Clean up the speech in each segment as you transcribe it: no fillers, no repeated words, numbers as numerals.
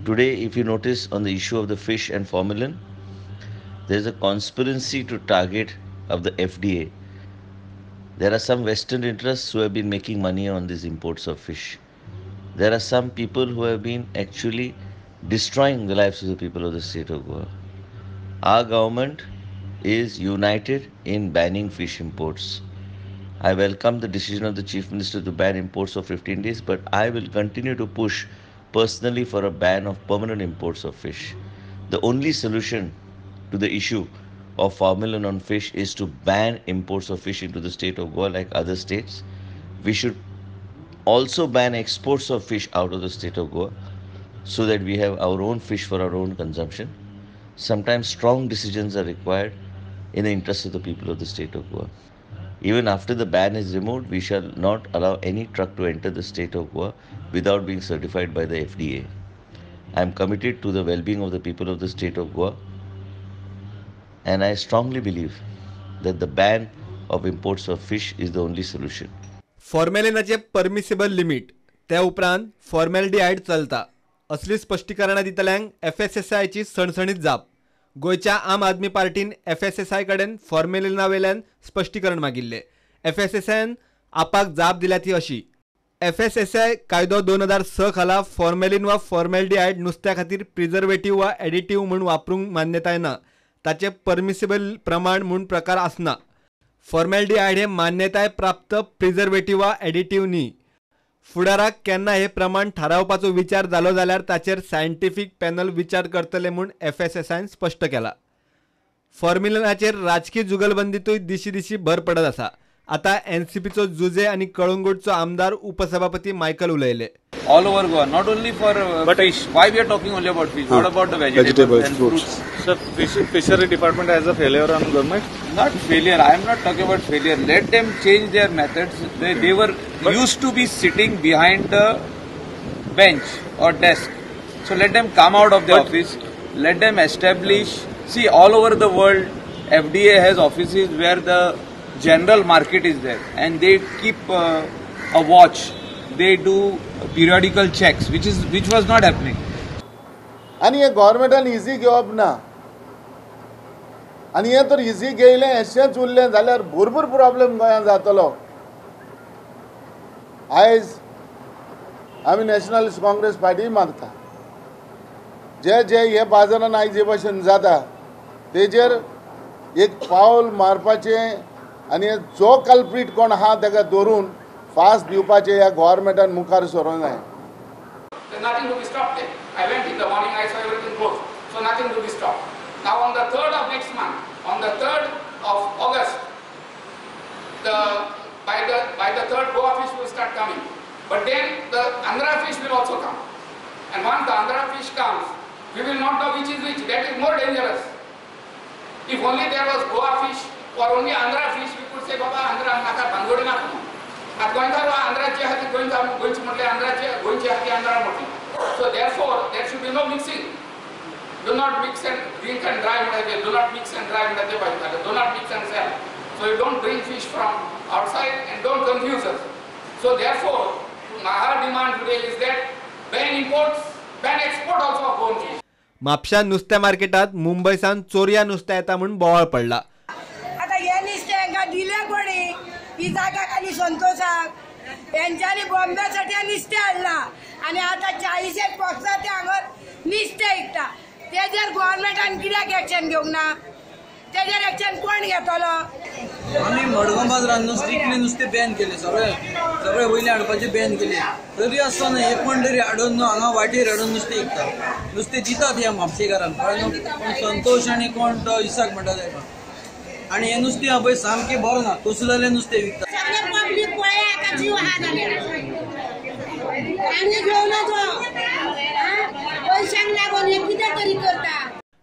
Today, if you notice on the issue of the fish and formalin, there is a conspiracy to target of the FDA. There are some Western interests who have been making money on these imports of fish. There are some people who have been actually destroying the lives of the people of the state of Goa. Our government is united in banning fish imports. I welcome the decision of the Chief Minister to ban imports for 15 days, but I will continue to push personally for a ban of permanent imports of fish. The only solution to the issue of formalin on fish is to ban imports of fish into the state of Goa like other states. We should also ban exports of fish out of the state of Goa so that we have our own fish for our own consumption. Sometimes strong decisions are required in the interest of the people of the state of Goa. Even after the ban is removed, we shall not allow any truck to enter the state of Goa without being certified by the FDA. I am committed to the well-being of the people of the state of Goa, and I strongly believe that the ban of imports of fish is the only solution. फॉर्मेलिनाचे permissible limit त्या उपरांत फॉर्मेल्डिहायड चलता असली स्पश्टीकरणां दितल्यांक FSSAI ची सणसणीत जाप. गोयच्या आम आदमी पार्टीन FSSAI कडेन फॉर्मेलिना वेल्यान स्पश्टीकरण मागिल्ले. FSSAIन आपाक जाप दिल्या ती अशी: FSSAI कायदो 2006 खाला फॉर्मेलिन वा फॉर्मेल्डिहायड नुस्त्या खातीर प्रिझर्वेटिव्ह वा एडिटिव्ह म्हूण वापरूंक मान्यताय ना. ताचे परमिसिबल प्रमाण म्हूण प्रकार आसना. फॉर्मेल्डिहायड हे मान्यताय प्राप्त प्रिझर्वेटिव्ह वा एडिटिव्ह न्ही. फुडाराक केन्ना हे प्रमाण थारावपाचो विचार जालो जाल्यार ताचेर सायंटिफीक पॅनल विचार करतले म्हूण FSSAIन स्पश्ट केला. फॉर्मेलिनाचेर राजकीय जुगलबंदीतूय दिशी दिशी भर पडत आसा. आता NCPचो जुजे आनी कळंगूटचो आमदार उपसभापती मायकल उलयले. All over Goa, not only for fish. Why we are talking only about fish? What about the vegetables and fruits? So, fishery department has a failure on government? Not failure. I am not talking about failure. Let them change their methods. They were used to be sitting behind the bench or desk. So let them come out of the office. Let them establish. See, all over the world, FDA has offices where the general market is there, and they keep a watch. They do periodical checks, which was not happening. आणि हे गव्हर्मेंटान easy घेवप ना. आणि हे तर easy घेयलें अशेंच उरलें जाल्यार भरपूर प्रॉब्लेम गोंयांत जातलो. आयज आमी नॅशनलिस्ट काँग्रेस पार्टी मागता जे हे बाजारान आयज जे भशेन जाता तेजेर एक पावल मारपाचें आनी जो कल्प्रीट कोण आहा ताका धरून फास्ट दिवपाचें ह्या गव्हर्मेंटान मुखार सरोंक जाय. There's nothing to be stopped there. I went in the morning, I saw everything closed. So nothing to be stopped. Now on the 3rd of next month, on the 3rd of August, by the 3rd Goa fish will start coming. But then the Andhra fish will also come. And once the Andhra fish comes, we will not know which is which. That is more dangerous. If only there was Goa fish or only Andhra fish, we could say, Baba, Andhra naka bangodi naka. At gointa Andhraचे हाती gointa goinchi म्हटले Andhraचे goinchi हाती Andhra म्हटले. So therefore there should be no mixing. Do not mix and drink and dry म्हटले. Do not mix and dry म्हटले पाहिजे. Do not mix and sell. So you don't bring fish from outside and don't confuse us. So therefore our demand today is that ban imports, ban export also of bone fish. Mapusa नुस्त्या मार्केटात मुंबयसान चोरया नुस्तें येता म्हूण बोवाळ पडला. आता हे नुस्तें हांकां दिलें कोणी? ही जागा खाली संतोषाक तेंच्यांनी बॉम्बेसाठी नुस्तें हाडला आनी आतां 40 पक्षां ते हांगा नुस्तें विकता. तेजेर गव्हर्मेंटान कित्याक एक्शन घेवंक ना? तेजेर एक्शन कोण घेतलो? आमी मडगांव बाजारांत स्ट्रिक्टली नुस्तें बॅन केलें. सगळे वयले हाडपाचें बॅन केलें. तरी आसतना एक कोण तरी हाडून हांगा वाटेर हाडून नुस्तें विकता. नुस्तें दितात ह्या म्हापशेकारांक. पण संतोष आनी कोण तो इसाक म्हणटा तेका. आणि हे नुस्तें हा पळय सामकें बरें ना. तसलेलें नुस्तें विकता. पब्लीक पळय हाका जीव आहा जाल्यार आनी घेवन वचो. पयशांक लागून हे कितें तरी करता.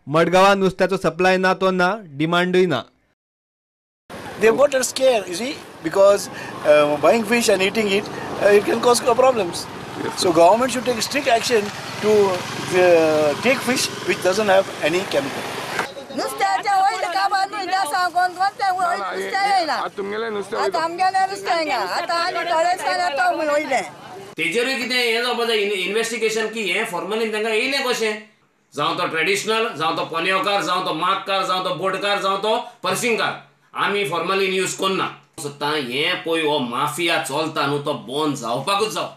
मडगांवां नुस्त्याचो सप्लाय ना तो ना, डिमांडूय ना. They've got a scare, you see, because buying fish and eating it, it can cause problems. So government should take strict action to take fish which doesn't have any chemical. नुस्त्याच्या वयले काबार न्हू त्या सांगोन कोणते नुस्तें येयना. आता आमगेलें नुस्तें हिंगा. आता आनी थोडेच येता म्हूण वयलें. तेजेरूय कितें हें जावपाक जाय इन्व्हेस्टिगेशन की हें फॉर्मलीन तांकां येयलें कशें, जावं तो ट्रेडिशनल, जावं तो पोनेवकार, जावं तो मागकार, जावं तो बोटकार, जावं तो पर्सिंगकार, आमी फॉर्मलीन यूज करना. सोदता हें पळय हो माफिया चलता न्हू तो बंद जावपाकूच जावो,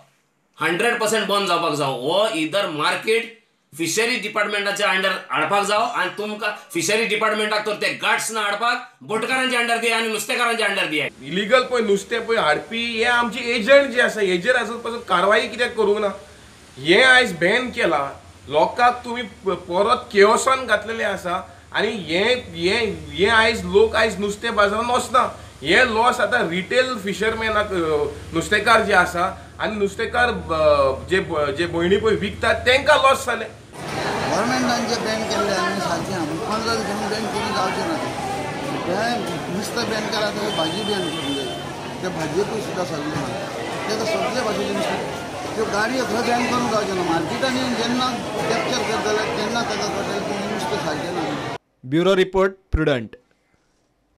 100% बंद जावपाक जावो. हो इधर मार्केट फिशरी डिपार्टमेंटाच्या अंडर हाडपाक जावो आनी तुमकां फिशरी डिपार्टमेंटाक तर ते गार्ड्स ना हाडपाक बोटकारांच्या अंडर दिया आनी नुस्तेकारांच्या अंडर दिया. इलिगल पळय नुस्तें पळय हाडपी हे आमचे एजंट जे आसा हेजेर आजून पासून कारवाई कित्याक करूंक ना. हें आयज बॅन केलां, लोकांक तुमी परत केओसान घातलेले आसा आनी हे आयज लोक आयज नुस्तें बाजारांत वचना. हे लॉस आतां रिटेल फिशरमॅनाक नुस्तेकार जे आसा आनी नुस्तेकार जे भयणी पळय विकतात तांकां लॉस जाले. गव्हर्मेंटान जे बॅन केल्ले आमी सारकें आमी 15 दिसांनी बॅन करून जावचें ना. ते नुस्तें बॅन केला तर भाजी बॅन करूंक जाय. ते भाजयेकूय सुद्दां सगळें ना, ते सगळे भाशेचे नुस्तें त्यो गाडयो थंय बॅन करूंक जावचें ना. मार्केटांनी जेन्ना कॅप्चर करतले तेन्ना ताका कळटलें की नुस्तें सारकें ना. Bureau report prudent.